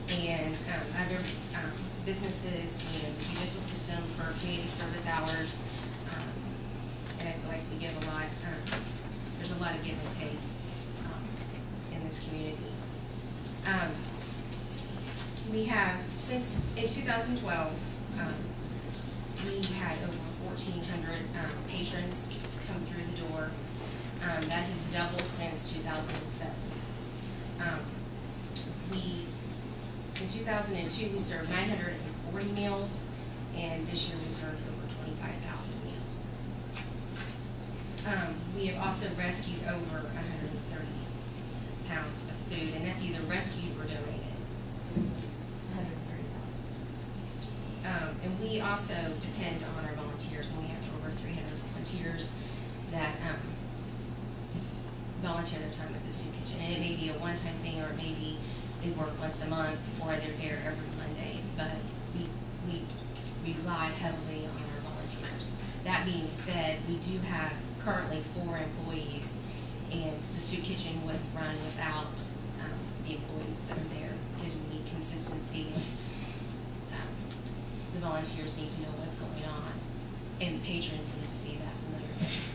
and other businesses and the judicial system for community service hours. And I feel like we give a lot, there's a lot of give and take in this community. We have, since in 2012, we had over 1,400 patrons come through the door. That has doubled since 2007. In 2002, we served 940 meals, and this year we served over 25,000 meals. We have also rescued over 130 pounds of food, and that's either rescued or donated. 130,000. And we also depend on our volunteers, and we have over 300 volunteers that volunteer their time at the soup kitchen. And it may be a one-time thing, or it may be they work once a month, or they're there every Monday. But we rely heavily on our volunteers. That being said, we do have currently 4 employees, and the soup kitchen wouldn't run without the employees that are there, because we need consistency. The volunteers need to know what's going on, and the patrons need to see that familiar face.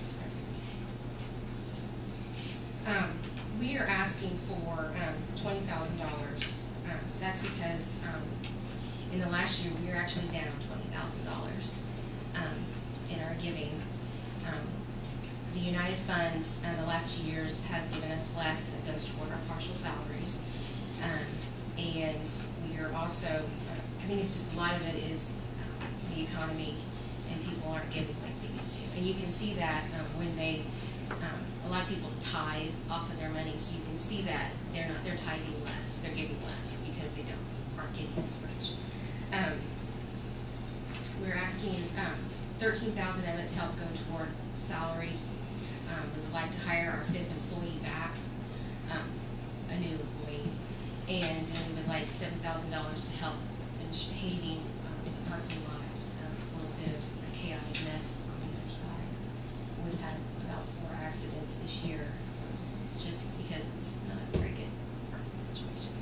We are asking for $20,000. That's because in the last year we are actually down $20,000 in our giving. The United Fund the last years has given us less that goes toward our partial salaries, and we are also, I think it's just a lot of it is the economy, and people aren't giving like they used to. And you can see that when they, a lot of people tithe off of their money, so you can see that they're tithing less, they're giving less because they aren't getting as much. We're asking 13,000 of it to help go toward salaries. We would like to hire our 5th employee back, a new employee, and then we would like $7,000 to help finish paving the parking lot. It's a little bit of a chaotic mess on the other side. We've had about 4 accidents this year, just because it's not a very good parking situation.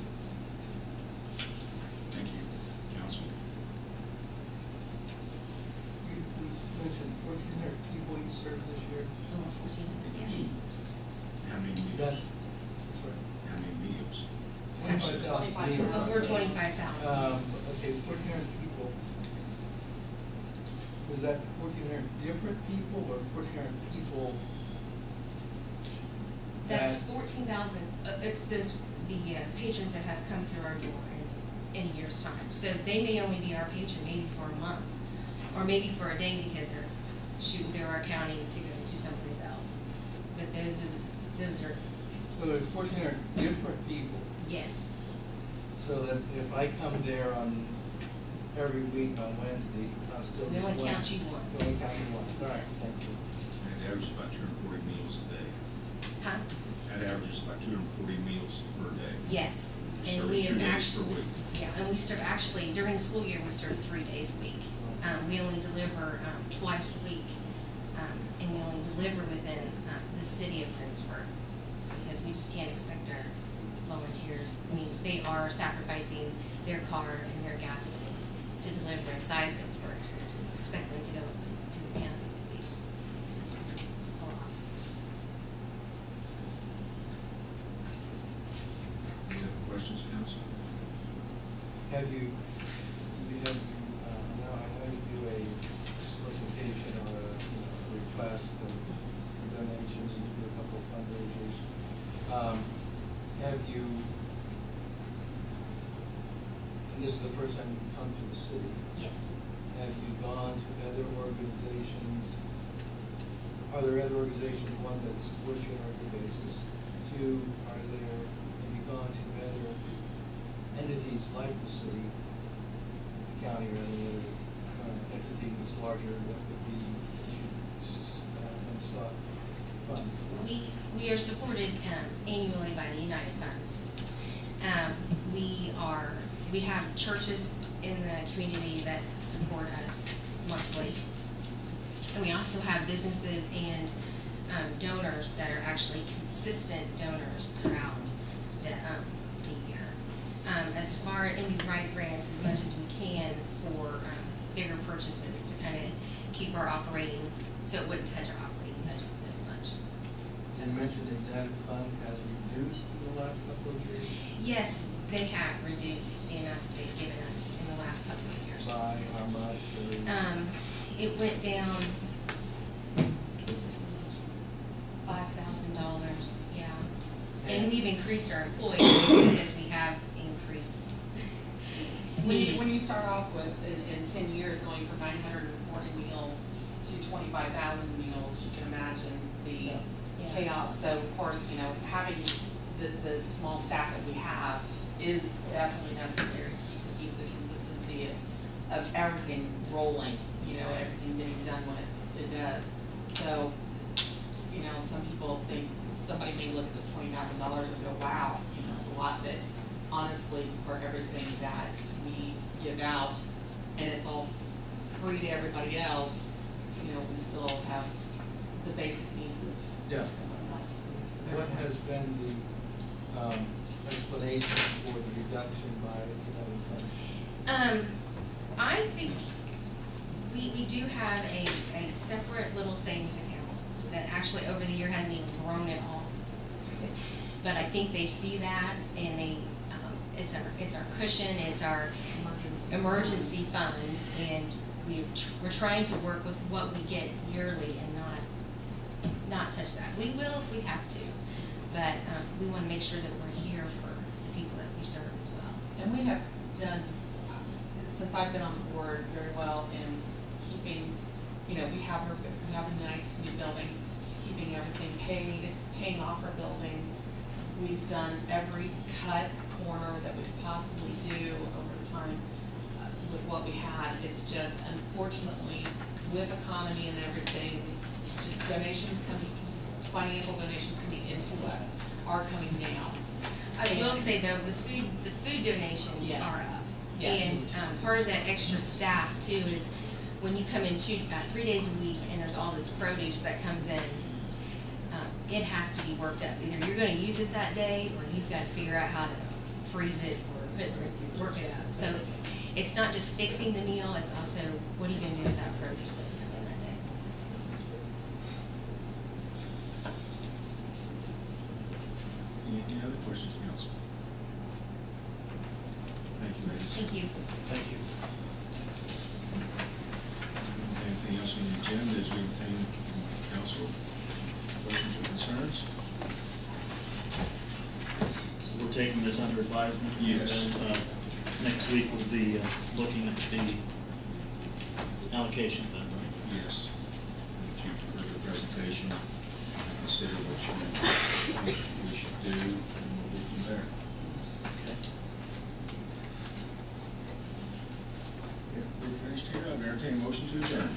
Thank you. Council? You mentioned 1,400 people you served this year. Over 1,400, yes. How many meals? That's, How many meals? 25,000 meals. Over 25,000. Okay, 1,400 people. Is that 1,400 different people, or 1,400 people? That's 14,000. It's those the patrons that have come through our door in a year's time. So they may only be our patron maybe for a month, or maybe for a day because they're shooting through our county to go to someplace else. But those are. So there's 1,400 different people. Yes. So that if I come there on every week on Wednesday, I'll still We only count you once. We only count you once. All right, thank you. And it averages about 240 meals a day. Huh? That averages about 240 meals per day. Yes. And Serving we 2 have days actually, per week. yeah, and we serve actually during the school year we serve 3 days a week. We only deliver twice a week, and we only deliver within the city of Greensburg, because we just can't expect our volunteers. I mean, they are sacrificing their car and their gas money to deliver inside Greensburg, so to expect them to go to the county would be a lot. Any other questions, Council? Have you now I know you do a solicitation or a request of donations, and you do a couple of fundraisers. Have you, and this is the first time you've come to the city, Yes. have you gone to other organizations? Are there other organizations, one, that support you on a regular basis? 2, have you gone to other entities like the city, the county, or any other entity that's larger that would be issued and sought funds? We are supported annually by the United Fund. We have churches in the community that support us monthly, and we also have businesses and donors that are actually consistent donors throughout the year. as far, and we write grants as much as we can for bigger purchases to kind of keep our operating, so it wouldn't touch our operating budget as much. You mentioned the United Fund has reduced in the last couple of years. Yes, they have reduced the amount that they've given us in the last couple of years. By how much? It went down $5,000, yeah. And we've increased our employees because we have increased. When you start off with, in 10 years, going from 940 meals to 25,000 meals, you can imagine the chaos. So of course, you know, having the small staff that we have is definitely necessary to keep the consistency of everything rolling, you know, everything getting done when it does. So, you know, some people think, somebody may look at this $20,000 and go, wow, you know, it's a lot, but honestly, for everything that we give out, and it's all free to everybody else, you know, we still have the basic needs of everyone else. What has been the explanations for the reduction by the United Fund? I think we do have a separate little savings account that actually over the year hasn't even grown at all. But I think they see that, and they it's our cushion, it's our emergency fund, and we're trying to work with what we get yearly and not touch that. We will if we have to, but we want to make sure that we're here for the people that we serve as well. And we have done, since I've been on the board, very well in keeping, you know, we have a nice new building, keeping everything paid, paying off our building. We've done every cut corner that we could possibly do over time with what we had. It's just, unfortunately, with economy and everything, just donations coming, financial donations coming into us are coming now. I will say though, the food donations Yes. are up. Yes. And part of that extra staff too is when you come in 3 days a week and there's all this produce that comes in, it has to be worked up. Either you're going to use it that day, or you've got to figure out how to freeze it or work it up. So it's not just fixing the meal; it's also what are you going to do with that produce that's coming in that day. Any other questions, council? Thank you, ladies. Thank you. Thank you. Anything else on the agenda? Is there anything from council? Questions or concerns? So we're taking this under advisement. Yes. And next week we'll be looking at the allocation then, right? Yes. That you heard the presentation, consider what you think we should do, and we'll go from there. Okay. If we're finished here, I'll entertain a motion to adjourn.